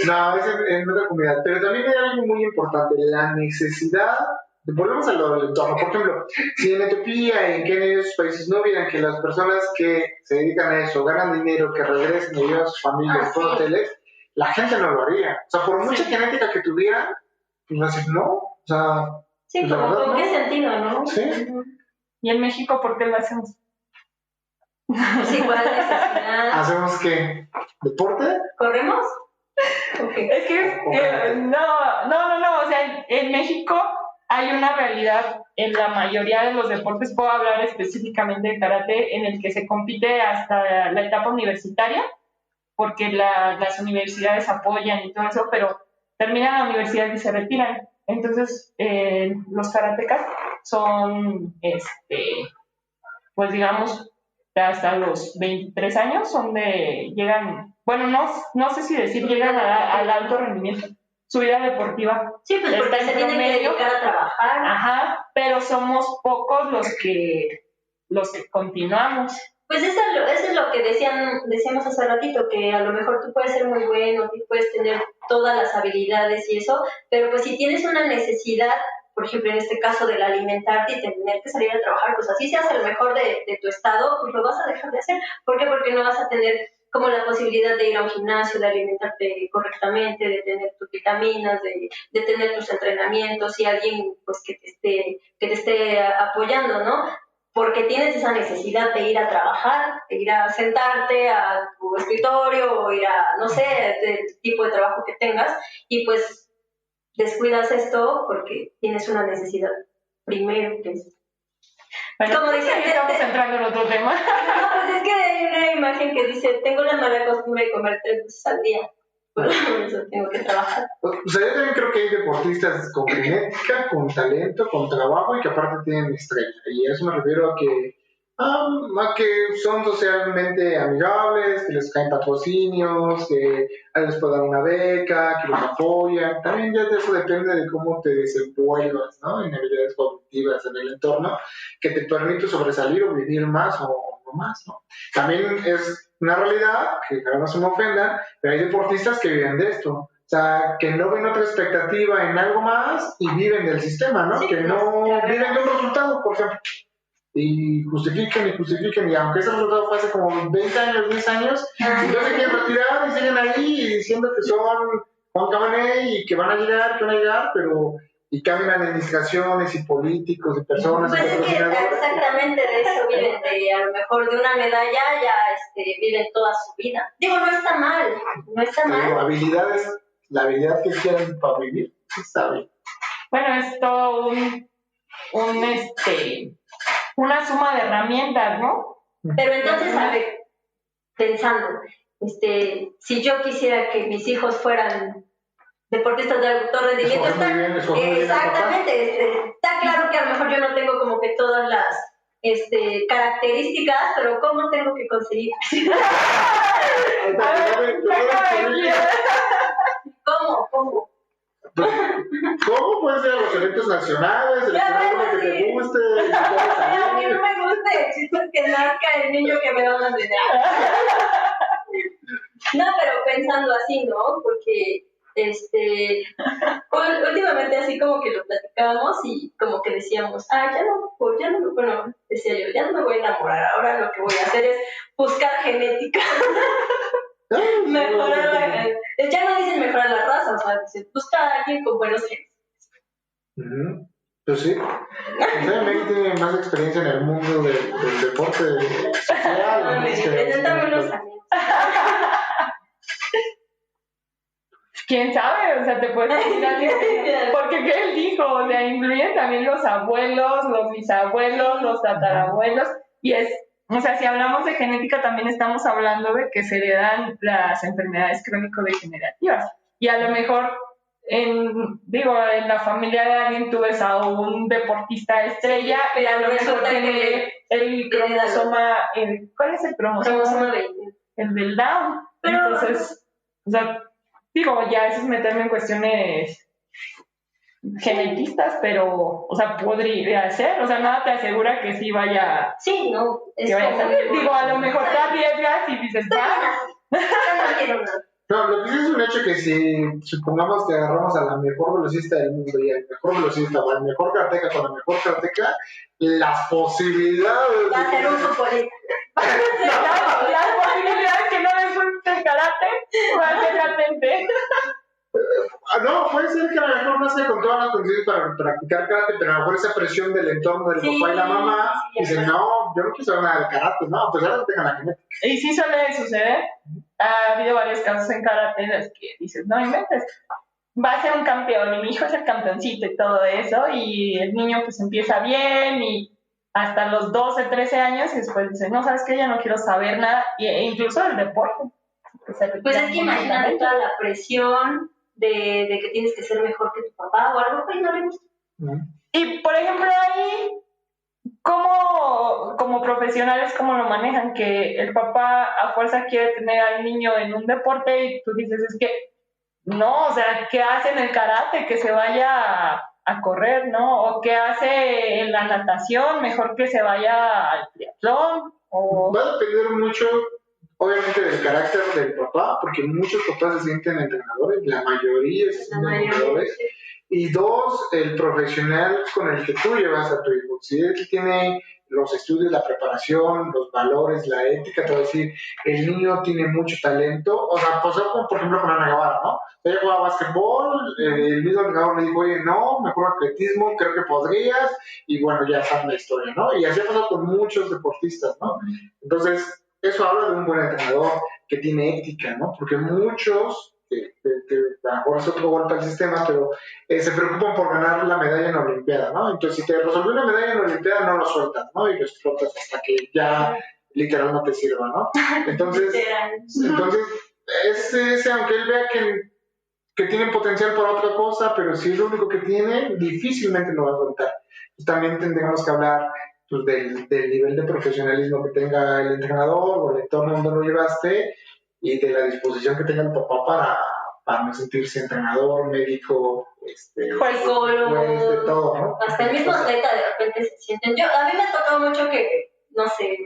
No, es en otra comunidad. Pero también hay algo muy importante, la necesidad. Volvemos a lo del entorno. Por ejemplo, si en Etiopía y en Kenia y en esos países no vieran que las personas que se dedican a eso ganan dinero, que regresen y llevan a sus familias por hoteles, la gente no lo haría. O sea, por mucha genética que tuvieran, pues así, no. O sea, sí, pues, como con ¿no? qué sentido, ¿no? Sí. ¿Y en México por qué lo hacemos? Pues igual necesidad. ¿Hacemos qué? ¿Deporte? ¿Corremos? Okay. Es que, no, o sea, en México hay una realidad en la mayoría de los deportes, puedo hablar específicamente de karate, en el que se compite hasta la etapa universitaria, porque las universidades apoyan y todo eso, pero terminan la universidad y se retiran. Entonces, los karatecas son, pues digamos, hasta los 23 años, donde llegan, bueno, no sé si decir llegan al alto rendimiento, su vida deportiva. Sí, pues porque se tienen que dedicar a trabajar. Ajá, pero somos pocos los que continuamos. Pues eso es lo que decíamos hace ratito, que a lo mejor tú puedes ser muy bueno, tú puedes tener todas las habilidades y eso, pero pues si tienes una necesidad, por ejemplo en este caso del alimentarte y tener que salir a trabajar, pues así seas el mejor de tu estado, pues lo vas a dejar de hacer. ¿Por qué? Porque no vas a tener como la posibilidad de ir a un gimnasio, de alimentarte correctamente, de tener tus vitaminas, de tener tus entrenamientos y alguien pues que te esté apoyando, ¿no? Porque tienes esa necesidad de ir a trabajar, de ir a sentarte a tu escritorio o ir a, no sé, del tipo de trabajo que tengas y pues descuidas esto porque tienes una necesidad primero que es... Bueno, como dice, estamos entrando en otro tema. No, pues es que hay una imagen que dice, tengo la mala costumbre de comer 3 veces al día, por eso tengo que trabajar. O sea, yo también creo que hay deportistas con genética, con talento, con trabajo y que aparte tienen estrella. Y a eso me refiero a que son socialmente amigables, que les caen patrocinios, que les pueden dar una beca, que los apoyan. También ya de eso depende de cómo te desenvuelvas, ¿no? En habilidades cognitivas en el entorno, que te permite sobresalir o vivir más o no más, ¿no? También es una realidad, que cada no se me ofendan, pero hay deportistas que viven de esto. O sea, que no ven otra expectativa en algo más y viven del sistema, ¿no? Sí, que no claro. viven de un resultado, por ejemplo. Y justifiquen, y aunque ese resultado fue hace como 20 años, 10 años, entonces se quieren retirar y siguen ahí y diciendo que son Juan Cabané y que van a llegar, pero y cambian administraciones y políticos y personas Pues y es que patrocinadores. exactamente de eso viven, de a lo mejor de una medalla ya viven toda su vida. Digo, no está mal, Te digo, habilidades, la habilidad que quieren para vivir, está bien. Bueno, es todo una suma de herramientas, ¿no? Pero entonces, a ver, pensando, si yo quisiera que mis hijos fueran deportistas de alto rendimiento, exactamente, está claro que a lo mejor yo no tengo como que todas las características, pero ¿cómo tengo que conseguir? ¿Cómo? ¿Cómo puede ser los eventos nacionales? El fenómeno que te guste. A mí no me gusta el chiste que nazca el niño que me va a mantener. No, pero pensando así, ¿no? Porque últimamente así como que lo platicábamos y como que decíamos, decía yo, ya no me voy a enamorar, ahora lo que voy a hacer es buscar genética. Mejorar la genética. Ya no dicen mejorar la raza, o sea, dicen, busca a alguien con buenos genes. Pues sí. Usted tiene más experiencia en el mundo del deporte social. Preséntame unos amigos. ¿Quién sabe? O sea, te puedes decir alguien, porque ¿qué él dijo? O sea, influyen también los abuelos, los bisabuelos, los tatarabuelos, y o sea, si hablamos de genética también estamos hablando de que se heredan las enfermedades crónico-degenerativas, y a lo mejor en la familia de alguien tú ves a un deportista estrella y a lo mejor tiene el cromosoma, ¿cuál es el cromosoma? El del Down. Entonces, o sea, ya eso es meterme en cuestiones genetistas, pero, o sea, podría ser, o sea, nada te asegura que sí vaya. Sí, no. Que vaya a salir. A lo mejor te arriesgas y dices, No, lo que sí es un hecho que si supongamos que agarramos a la mejor velocista del mundo y al mejor velocista o al mejor karateca con la mejor karateca, las posibilidades va a ser un futbolista. las posibilidades que no les guste el karate va a ser latente. No, puede ser que a lo mejor no se con todas las condiciones para practicar karate, pero a lo mejor esa presión del entorno del papá y la mamá dicen, no, yo no quiero saber nada del karate, no, pues ya no tengan la genética. Y sí suele suceder. Ha habido varios casos en karate en los que dices, no inventes, va a ser un campeón y mi hijo es el campeoncito y todo eso, y el niño pues empieza bien y hasta los 12, 13 años y después dice, no, ¿sabes qué? Ya no quiero saber nada, e incluso del deporte. Pues es que imagínate toda la presión de que tienes que ser mejor que tu papá o algo que no le gusta. Y por ejemplo ahí, ¿cómo como profesionales cómo lo manejan? Que el papá a fuerza quiere tener al niño en un deporte y tú dices, es que no, o sea, ¿qué hace en el karate? Que se vaya a correr, ¿no? O ¿qué hace en la natación? Mejor que se vaya al triatlón. Va a depender mucho, obviamente, del carácter del papá, porque muchos papás se sienten entrenadores, la mayoría se sienten entrenadores. Y 2, el profesional con el que tú llevas a tu hijo. Si él tiene los estudios, la preparación, los valores, la ética, te voy a decir, el niño tiene mucho talento. O sea, pasó como por ejemplo con Ana Guevara, ¿no? Ella jugaba básquetbol, el mismo entrenador le dijo, oye, no, mejor atletismo, creo que podrías, y bueno, ya saben la historia, ¿no? Y así ha pasado con muchos deportistas, ¿no? Entonces, eso habla de un buen entrenador que tiene ética, ¿no? Porque muchos, a lo mejor es otro golpe al sistema, pero se preocupan por ganar la medalla en la Olimpiada, ¿no? Entonces, si te resolvió una medalla en la Olimpiada, no lo sueltas, ¿no? Y lo explotas hasta que ya literal no te sirva, ¿no? Entonces, ese, aunque él vea que tienen potencial para otra cosa, pero si es lo único que tiene, difícilmente lo va a soltar. Y también tendríamos que hablar pues, del nivel de profesionalismo que tenga el entrenador o el entorno donde lo llevaste y de la disposición que tenga el papá para no sentirse entrenador, médico, psicólogo, de todo, ¿no? hasta el mismo atleta de repente se sienten. A mí me ha tocado mucho que, no sé,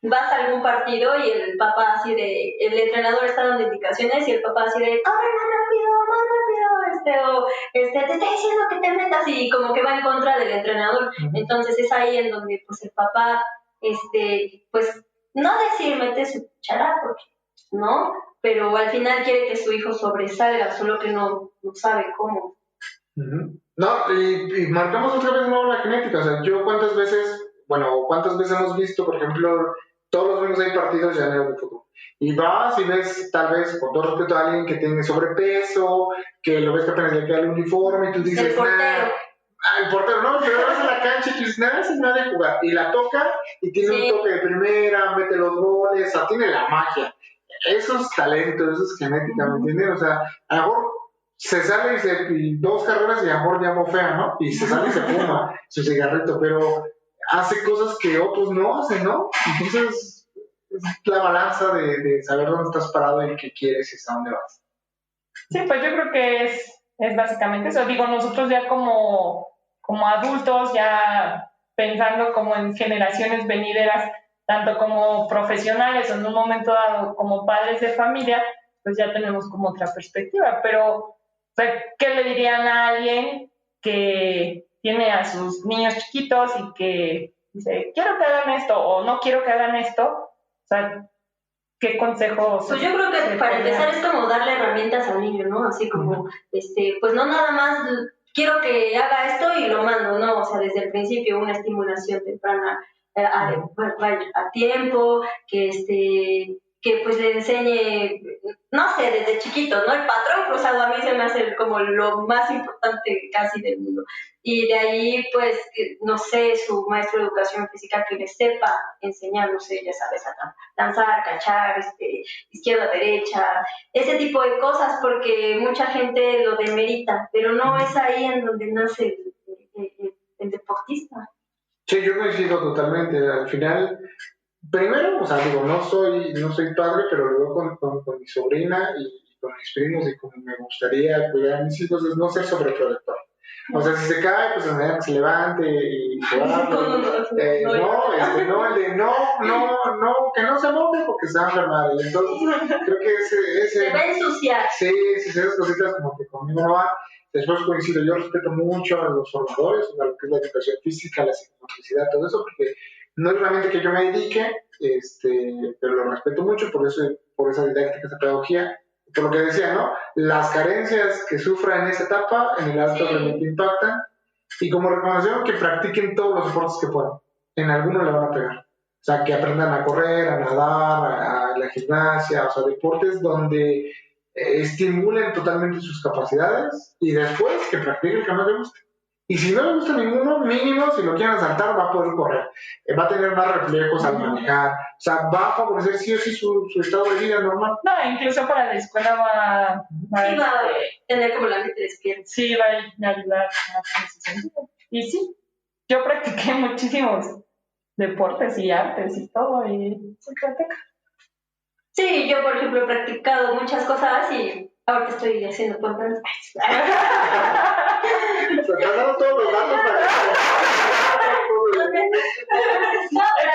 vas a algún partido y el papá así el entrenador está dando indicaciones y el papá así de, corre más rápido, te estoy diciendo que te metas, y como que va en contra del entrenador. Entonces es ahí en donde pues el papá, pues no decir mete su cuchara, porque no, pero al final quiere que su hijo sobresalga, solo que no sabe cómo. No, y marcamos otra vez la genética. O sea, cuántas veces hemos visto, por ejemplo, todos los domingos hay partidos llaneros de fútbol. Y vas y ves, tal vez, con todo respeto a alguien que tiene sobrepeso, que lo ves que apenas le queda el uniforme, y tú dices, el portero. El portero, no, pero vas a la cancha y tú dices, nada, es nada de jugar. Y la toca, y tiene un toque de primera, mete los goles, o sea, tiene la magia. Eso es talento, eso es genética, ¿me entiendes? O sea, a lo mejor se sale y 2 carreras y a lo mejor ya bofea, ¿no? Y se sale y se fuma su cigarrito, pero hace cosas que otros no hacen, ¿no? Entonces, es la balanza de saber dónde estás parado y qué quieres y hasta dónde vas. Sí, pues yo creo que es básicamente eso. Digo, nosotros ya como adultos, ya pensando como en generaciones venideras, tanto como profesionales o en un momento dado como padres de familia, pues ya tenemos como otra perspectiva. Pero, ¿qué le dirían a alguien que tiene a sus niños chiquitos y que dice, quiero que hagan esto o no quiero que hagan esto? O sea, ¿qué consejos? Pues yo creo que para empezar es como darle herramientas al niño, ¿no? Así como, pues no nada más quiero que haga esto y lo mando, ¿no? O sea, desde el principio una estimulación temprana a tiempo, que pues le enseñe, no sé, desde chiquito, ¿no? El patrón cruzado a mí se me hace como lo más importante casi del mundo. Y de ahí, pues, no sé, su maestro de educación física que le sepa enseñar, no sé, ya sabes, a lanzar, cachar, izquierda, derecha, ese tipo de cosas, porque mucha gente lo demerita, pero no es ahí en donde nace el deportista. Sí, yo coincido totalmente. Al final, primero, o sea, digo, no soy padre, pero lo veo con mi sobrina y con mis primos y como me gustaría cuidar a mis hijos, es no ser sobreprotector. O sea, si se cae, pues en que se levante y se va. Que no se mueve porque se va a enfermar. Y entonces, creo que ese se va a ensuciar. Sí, esas cositas como que conmigo no van. Después coincido, yo respeto mucho a los formadores, a lo que es la educación física, la psicomotricidad, todo eso, porque no es realmente que yo me dedique, pero lo respeto mucho por esa didáctica, esa pedagogía. Por lo que decía, ¿no? Las carencias que sufra en esa etapa, en el alto realmente impactan. Y como recomendación, que practiquen todos los deportes que puedan. En alguno le van a pegar. O sea, que aprendan a correr, a nadar, a la gimnasia, o sea, deportes donde estimulen totalmente sus capacidades y después que practiquen el que más le guste. Y si no le gusta ninguno, mínimo, si lo quieren saltar, va a poder correr. Va a tener más reflejos al manejar. O sea, va a favorecer sí o sí su estado de vida normal. No, incluso para la escuela va a tener como la mente despierta. Sí, va a ayudar más en ese sentido. Y sí, yo practiqué muchísimos deportes y artes y todo, y soy karateca. Sí, yo, por ejemplo, he practicado muchas cosas y ahorita estoy haciendo podcast. Sacando todos los datos para No, pero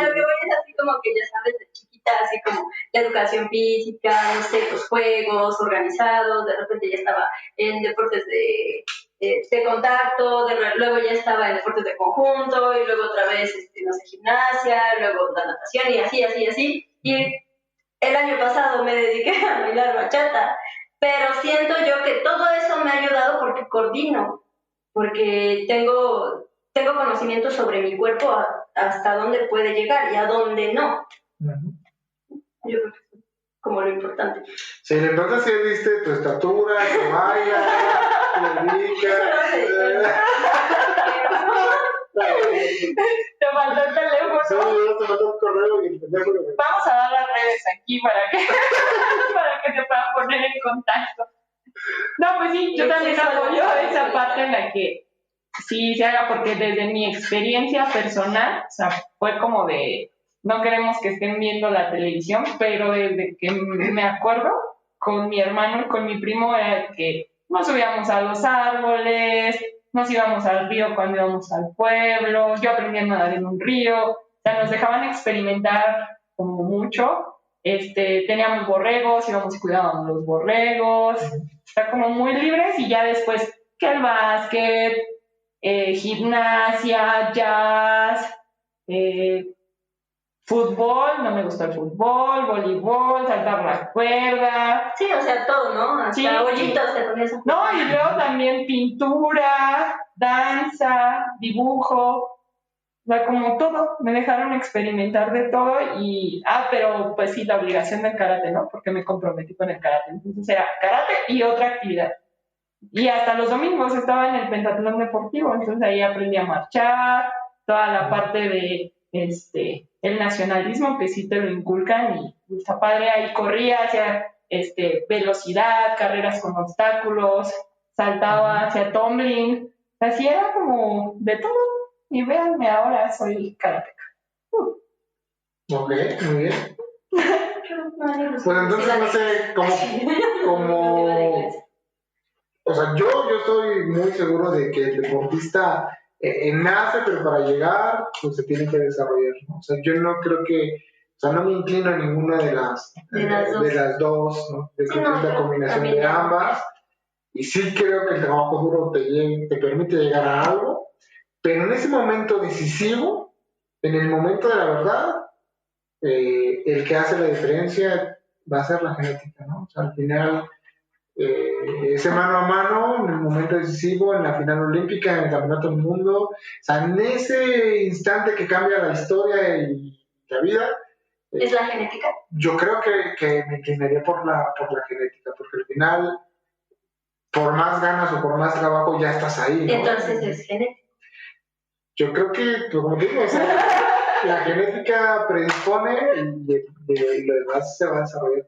lo que voy es así como que ya sabes, de chiquita, así como la educación física, no sé, los juegos organizados, de repente ya estaba en deportes de de contacto, luego ya estaba en deportes de conjunto, y luego otra vez, no sé, gimnasia, luego la natación, y así. Y el año pasado me dediqué a bailar bachata, pero siento yo que todo eso me ha ayudado porque coordino, porque tengo conocimiento sobre mi cuerpo hasta dónde puede llegar y a dónde no. Yo creo que es como lo importante. Sí, lo importante es que viste tu estatura, que bailas, te dedicas. Te faltó el teléfono. No, te mandó un correo y el teléfono. Vamos a dar las redes aquí para que te puedan poner en contacto. No, pues sí, yo también apoyo esa parte en la que sí se haga, porque desde mi experiencia personal, o sea, fue como de, no queremos que estén viendo la televisión, pero desde que me acuerdo, con mi hermano y con mi primo, era que nos subíamos a los árboles, nos íbamos al río cuando íbamos al pueblo, yo aprendí a nadar en un río, o sea, nos dejaban experimentar como mucho. Teníamos borregos, íbamos y cuidábamos los borregos, o sea, como muy libres, y ya después que el básquet, gimnasia, jazz, fútbol, no me gustó el fútbol, voleibol, saltar la cuerda. Sí, o sea, todo, ¿no? Hasta sí, hoyitos se comienza. No, y luego también pintura, danza, dibujo, o sea, como todo, me dejaron experimentar de todo pero pues sí, la obligación del karate, ¿no? Porque me comprometí con el karate, entonces era karate y otra actividad. Y hasta los domingos estaba en el pentatlón deportivo, entonces ahí aprendí a marchar, toda la parte de el nacionalismo que sí te lo inculcan, y está padre, ahí corría hacia velocidad, carreras con obstáculos, saltaba hacia tumbling, así era como de todo, y véanme ahora, soy karateca. Ok, muy bien. Pues entonces no sé cómo o sea, yo estoy muy seguro de que el deportista nace, pero para llegar, pues se tiene que desarrollar, ¿no? O sea, yo no creo que, o sea, no me inclino a ninguna de las dos, ¿no? Yo creo que es la combinación de ambas, y sí creo que el trabajo duro te permite llegar a algo, pero en ese momento decisivo, en el momento de la verdad, el que hace la diferencia va a ser la genética, ¿no? O sea, al final, ese mano a mano, en el momento decisivo, en la final olímpica, en el campeonato del mundo, o sea, en ese instante que cambia la historia y la vida. ¿Es la genética? Yo creo que me inclinaría por la genética, porque al final, por más ganas o por más trabajo, ya estás ahí, ¿no? Entonces es genética. Yo creo que, como digo, o sea, la genética predispone y lo demás se va a desarrollar.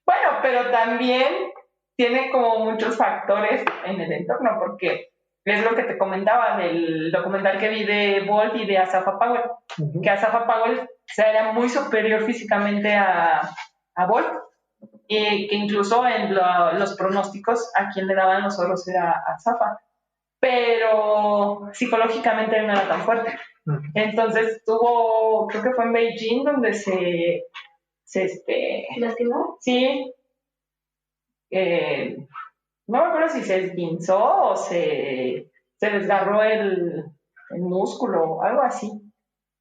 Bueno, pero también tiene como muchos factores en el entorno, porque es lo que te comentaba del documental que vi de Bolt y de Asafa Powell, que Asafa Powell era muy superior físicamente a Bolt, y que incluso en los pronósticos a quien le daban los oros era Asafa, pero psicológicamente él no era tan fuerte. Entonces creo que fue en Beijing donde se ¿Lastimó? Sí. No me acuerdo si se esguinzó o se desgarró el músculo o algo así.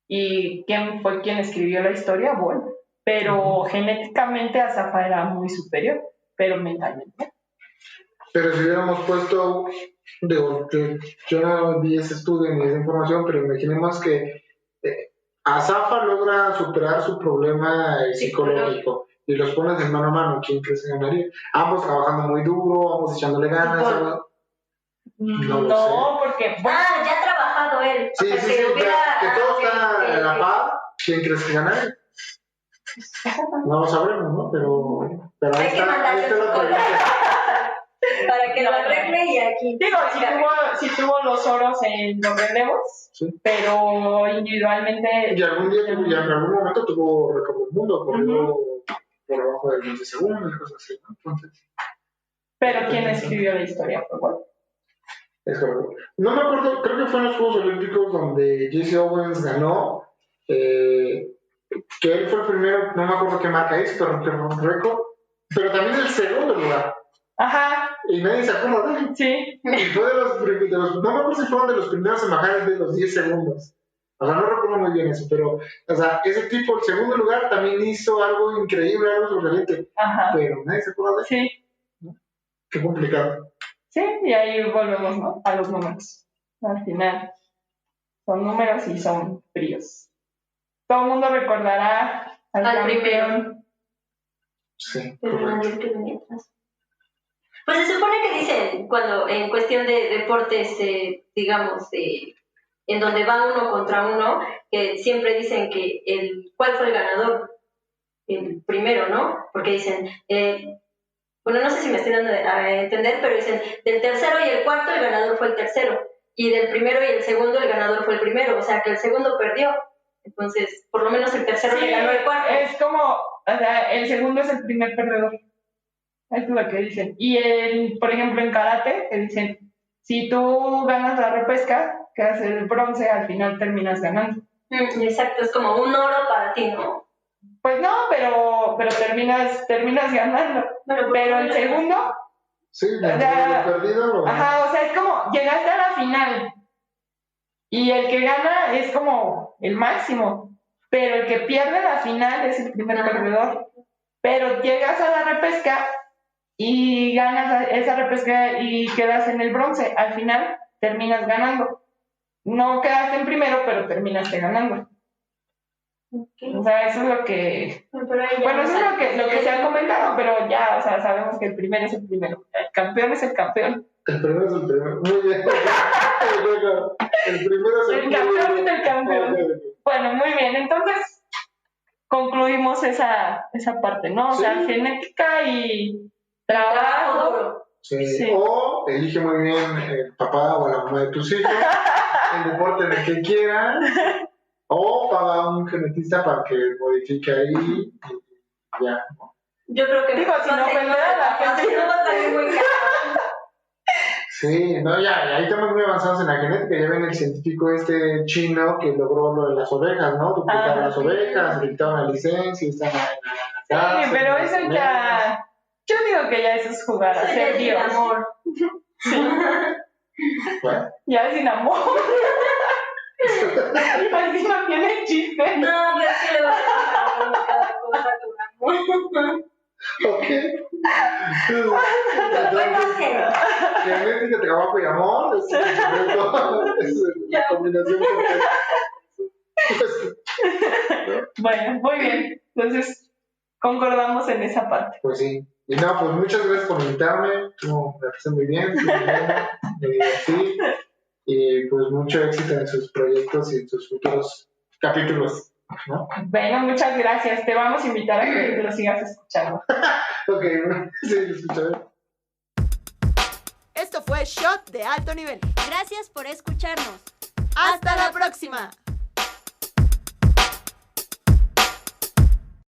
¿Y quién fue quien escribió la historia? Bueno, pero genéticamente Asafa era muy superior, pero mentalmente. Pero si hubiéramos puesto, yo no vi ese estudio ni esa información, pero imaginemos que Asafa logra superar su problema psicológico y los pones de mano a mano, ¿quién crees que ganaría? Ambos trabajando muy duro, ambos echándole ganas. No, porque... ya ha trabajado él. Sí, que todo está a la par, ¿quién crees que ganaría? No lo sabremos, ¿no? Pero ahí está la pregunta. Para que lo arregle y aquí. Digo, sí tuvo los oros en los relevos, sí, pero individualmente... Y en algún momento tuvo récord del mundo, corrió por abajo de 20 segundos y cosas así, ¿no? Entonces, pero ¿quién escribió la historia? Pues bueno. Es correcto. No me acuerdo, creo que fue en los Juegos Olímpicos donde Jesse Owens ganó, que él fue el primero, no me acuerdo qué marca es, pero que fue un récord, pero también el segundo lugar. Ajá, Y nadie se acuerda. sí. Y fue no me acuerdo si fueron de los primeros en bajar de los 10 segundos. O sea, no recuerdo muy bien eso, pero, o sea, ese tipo, el segundo lugar, también hizo algo increíble, algo sorprendente. Ajá, Pero nadie se acuerda de eso. sí. Qué complicado. Sí, y ahí volvemos, ¿no? A los números. Al final, son números y son fríos. Todo el mundo recordará al campeón. primero. Sí, Pero correcto. nadie que venía atrás. Pues se supone que dicen, cuando en cuestión de deportes, digamos, en donde va uno contra uno, que siempre dicen que ¿cuál fue el ganador? El primero, ¿no? Porque dicen, bueno, no sé si me estoy dando a entender, pero dicen, del tercero y el cuarto el ganador fue el tercero, y del primero y el segundo el ganador fue el primero, o sea que el segundo perdió. Entonces, por lo menos el tercero le ganó el cuarto. Es como, o sea, el segundo es el primer perdedor. Es lo que dicen. Y por ejemplo, en karate, te dicen, si tú ganas la repesca, que hace el bronce, al final terminas ganando. Exacto, es como un oro para ti, ¿no? Pues no, pero terminas ganando. Bueno, Pero el segundo, Sí, o sea, lo perdido. ajá, o sea, es como, llegaste a la final, y el que gana es como el máximo, pero el que pierde la final es el primer perdedor. Pero llegas a la repesca y ganas esa repesca y quedas en el bronce. Al final terminas ganando. No quedaste en primero, pero terminaste ganando. Okay. O sea, eso es lo que... Pero ahí ya Bueno, no eso es sale. lo que se ha comentado, pero ya, o sea, sabemos que el primero es el primero. El campeón es el campeón. El primero es el primero. Muy bien. El primero es el El campeón es el campeón. Ok. Bueno, muy bien. Entonces, concluimos esa parte, ¿no? O sea, Sí. genética y Trabajo trabajo. duro. Sí. Sí. O elige muy bien el papá o la mamá de tus hijos, el deporte en el que quieran, o paga a un genetista para que modifique ahí y ya. Yo creo que Digo, sin ofender a la gente. no va a salir muy caro. Sí, no, ya ahí estamos muy avanzados en la genética. Ya ven el científico chino que logró lo de las ovejas, ¿no? Duplicar las ovejas, le quitaron la licencia y están en la casa. Sí, pero eso ya... Yo digo que ya eso es jugar a Eso ya ser es sin Dios. amor. Bueno, Ya es sin amor. Así no tiene chiste. No, pero es que le va a hacer cada cosa con amor. ok. Entonces, Genética, trabajo y amor es la combinación perfecta. Bueno, muy bien. Entonces, concordamos en esa parte. Pues sí. Y no, pues muchas gracias por invitarme. No, me pasé muy bien, me divertí. Y pues mucho éxito en sus proyectos y en sus futuros capítulos, ¿no? Bueno, muchas gracias. Te vamos a invitar a que lo sigas escuchando. Ok, sí, lo escucharé. Esto fue Shot de Alto Nivel. Gracias por escucharnos. ¡Hasta la próxima!